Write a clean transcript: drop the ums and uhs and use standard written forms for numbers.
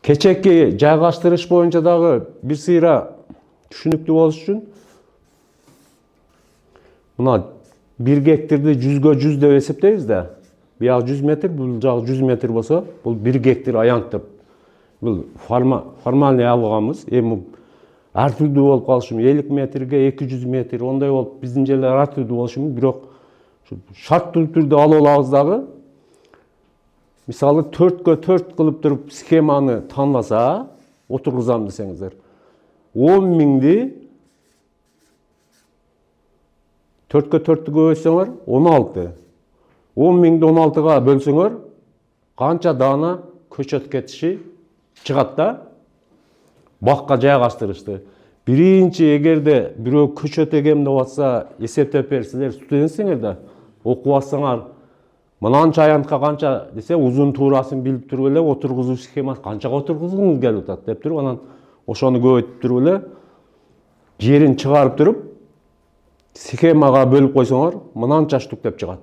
Keçекки жайгаштырыш боюнча дагы бир сыйра түшүнүктүү болуш үчүн мына 1 гектарды 100/100 деп эсептейбиз да. Бияк 100 метр, бул жагы 100 метр болсо, бул 1 гектар аянт деп. Бул формальный алганбыз. Эми ар түрдүү болуп калышы мүмкүн. 50 метрге 200 метр ондай болуп биздин жерлер ар түрдүү болушу мүмкүн. Бирок шарттуу түрдө алып алабыз дагы. Мисалы 4/4 кылып туруп схеманы танласа, отургузам десеңиздер. 10 миңди 4/4 бөлсөңөр 16. 10 миңди 16га бөлсөңөр канча дана көчөт кетиши чыгат да. Бакка жайгаштырышты. Биринчи эгерде бирөө көчөт эгем деп атса, эсептеп берсеңер, студентсиңер да, окуп атсаңар, мынанча аянтка канча десе, узун туурасын билип туруп эле отургузуу схемасы канчага отургузгуңуз келип атат деп туруп, анан ошону көбөйтүп туруп эле жерин чыгарып туруп, схемага бөлүп койсоңор, мынанча штук деп чыгат.